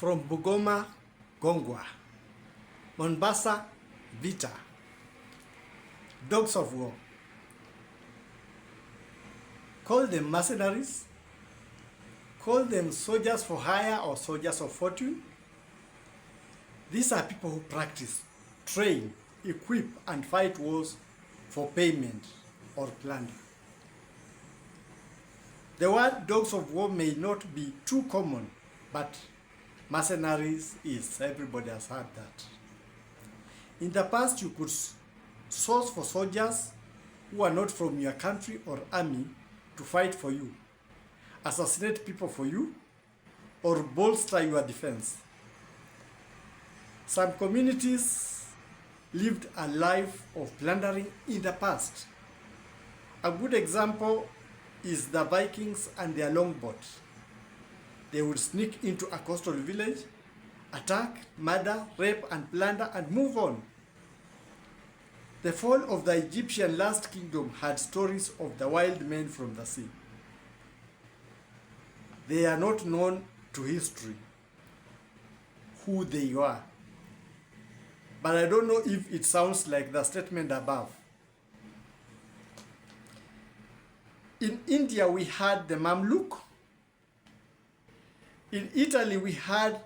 from Bugoma, Gongwa, MONBASA, MVITA, dogs of war. Call them mercenaries, call them soldiers for hire or soldiers of fortune. These are people who practice, train, equip, and fight wars for payment or plunder. The word dogs of war may not be too common, but mercenaries is. Everybody has heard that. In the past, you could source for soldiers who are not from your country or army to fight for you, assassinate people for you, or bolster your defense. Some communities lived a life of plundering in the past. A good example is the Vikings and their longboats. They would sneak into a coastal village, attack, murder, rape, and plunder, and move on. The fall of the Egyptian last kingdom had stories of the wild men from the sea. They are not known to history who they were, but I don't know if it sounds like the statement above. In India, we had the Mamluk. In Italy, we had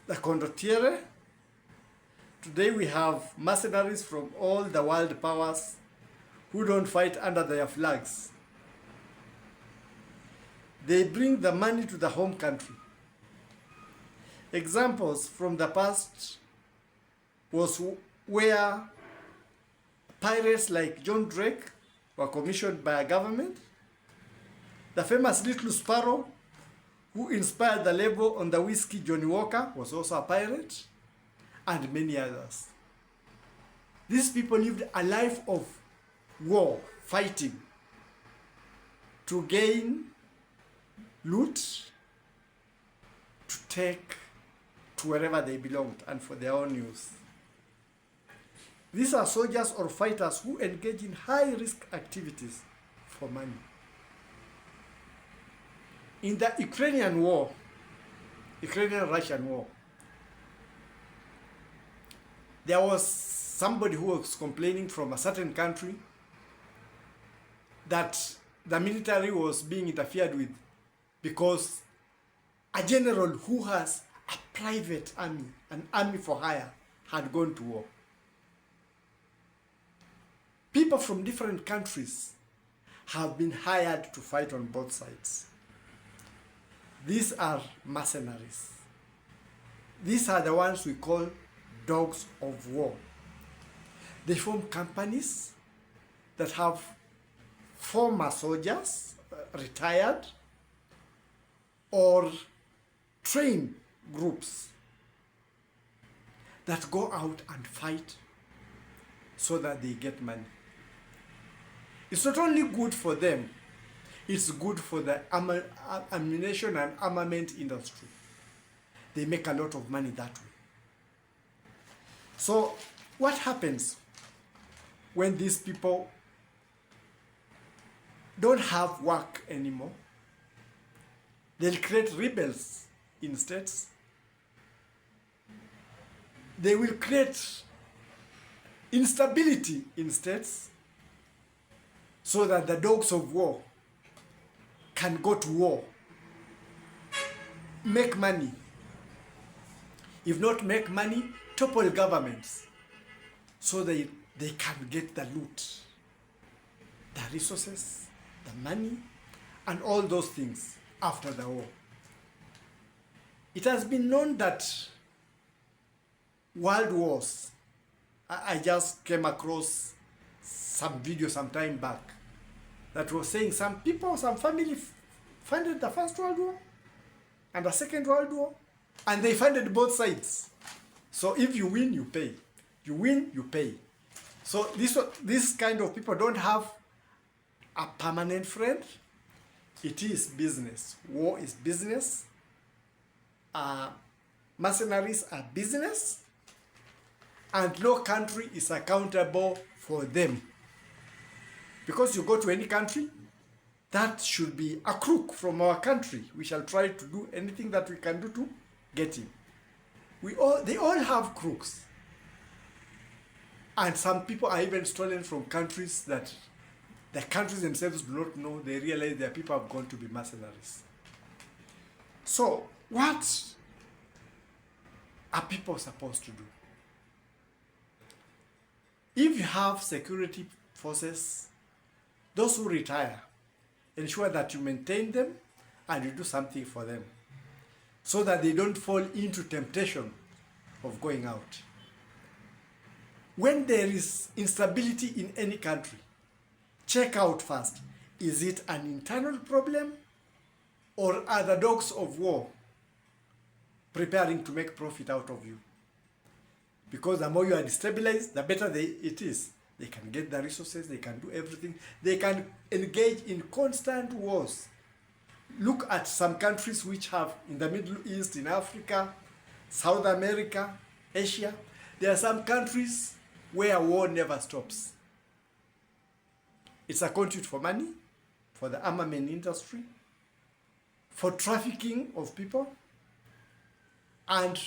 the condottiere. Today, we have mercenaries from all the world powers who don't fight under their flags. They bring the money to the home country. Examples from the past was where pirates like John Drake were commissioned by a government. The famous Little Sparrow, who inspired the label on the whiskey Johnny Walker, was also a pirate, and many others. These people lived a life of war, fighting, to gain loot, to take to wherever they belonged, and for their own use. These are soldiers or fighters who engage in high-risk activities for money. In the Ukrainian Russian war, there was somebody who was complaining from a certain country that the military was being interfered with because a general who has a private army, an army for hire, had gone to war. People from different countries have been hired to fight on both sides. These are mercenaries. These are the ones we call dogs of war. They form companies that have former soldiers, retired, or trained groups that go out and fight so that they get money. It's not only good for them, it's good for the ammunition and armament industry. They make a lot of money that way. So what happens when these people don't have work anymore? They'll create rebels in states. They will create instability in states so that the dogs of war can go to war, make money. If not make money, topple governments so they can get the loot, the resources, the money, and all those things after the war. It has been known that world wars, I just came across some video some time back that was saying some people, some family funded the First World War and the Second World War, and they funded both sides. So if you win, you pay. You win, you pay. So this kind of people don't have a permanent friend. It is business. War is business. Mercenaries are business. And no country is accountable for them. Because you go to any country, that should be a crook from our country. We shall try to do anything that we can do to getting. They all have crooks. And some people are even stolen from countries that the countries themselves do not know. They realize their people have gone to be mercenaries. So, what are people supposed to do? If you have security forces, those who retire, ensure that you maintain them and you do something for them so that they don't fall into temptation of going out. When there is instability in any country, check out first, is it an internal problem or are the dogs of war preparing to make profit out of you? Because the more you are destabilized, the better it is. They can get the resources, they can do everything. They can engage in constant wars. Look at some countries which have in the Middle East, in Africa, South America, Asia. There are some countries where war never stops. It's a conduit for money, for the armament industry, for trafficking of people, and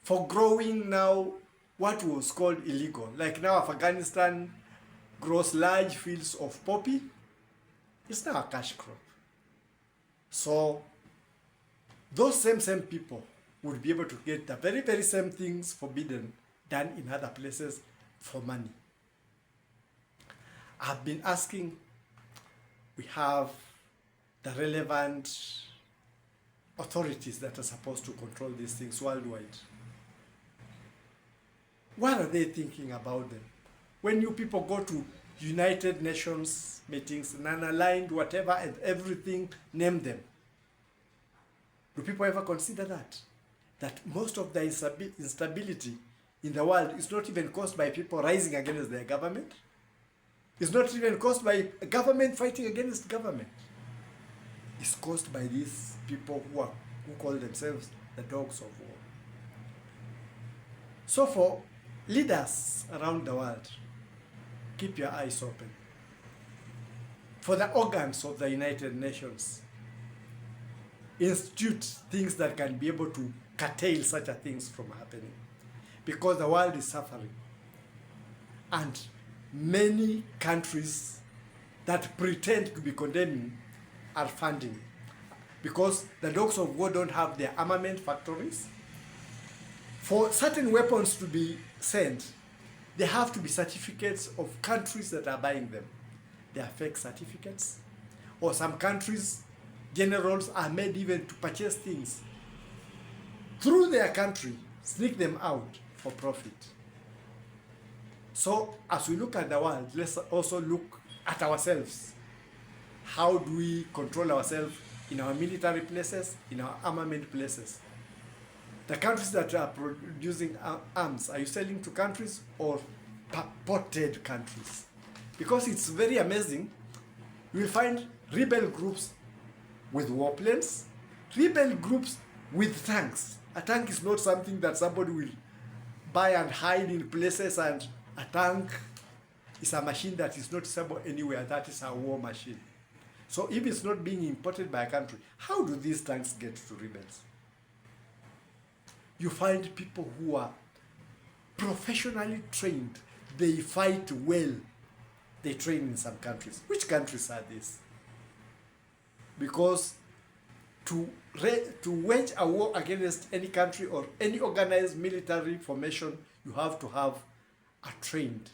for growing now what was called illegal. Like now Afghanistan grows large fields of poppy. It's now a cash crop. So those same people would be able to get the very same things forbidden done in other places for money. I've been asking, we have the relevant authorities that are supposed to control these things worldwide. What are they thinking about them? When you people go to United Nations meetings, non-aligned, whatever, and everything, name them. Do people ever consider that? That most of the instability in the world is not even caused by people rising against their government. It's not even caused by a government fighting against government. It's caused by these people who call themselves the dogs of war. So for leaders around the world, keep your eyes open. For the organs of the United Nations, institute things that can be able to curtail such a things from happening. Because the world is suffering. And many countries that pretend to be condemning are funding. Because the dogs of war don't have their armament factories. For certain weapons to be sent, there have to be certificates of countries that are buying them. They are fake certificates. Or some countries, generals are made even to purchase things through their country, sneak them out for profit. So as we look at the world, let's also look at ourselves. How do we control ourselves in our military places, in our armament places? The countries that are producing arms, are you selling to countries or purported countries? Because it's very amazing. You will find rebel groups with warplanes, rebel groups with tanks. A tank is not something that somebody will buy and hide in places, and a tank is a machine that is not usable anywhere. That is a war machine. So if it's not being imported by a country, how do these tanks get to rebels? You find people who are professionally trained. They fight well. They train in some countries. Which countries are these? Because to wage a war against any country or any organized military formation, you have to have a trained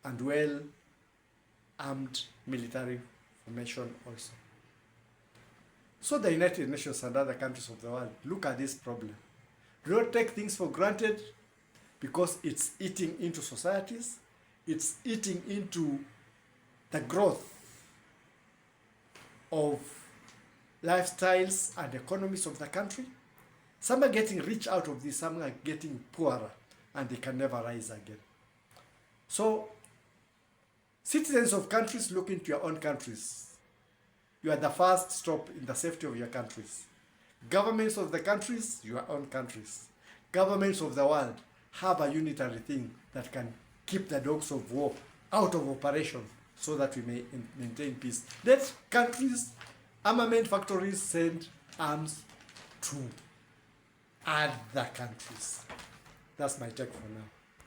and well-armed military formation also. So the United Nations and other countries of the world look at this problem. Do not take things for granted, because it's eating into societies, it's eating into the growth of lifestyles and economies of the country. Some are getting rich out of this, some are getting poorer, and they can never rise again. So, citizens of countries, look into your own countries. You are the first stop in the safety of your countries. Governments of the countries, your own countries. Governments of the world have a unitary thing that can keep the dogs of war out of operation so that we may maintain peace. Let countries, armament factories send arms to other countries. That's my take for now.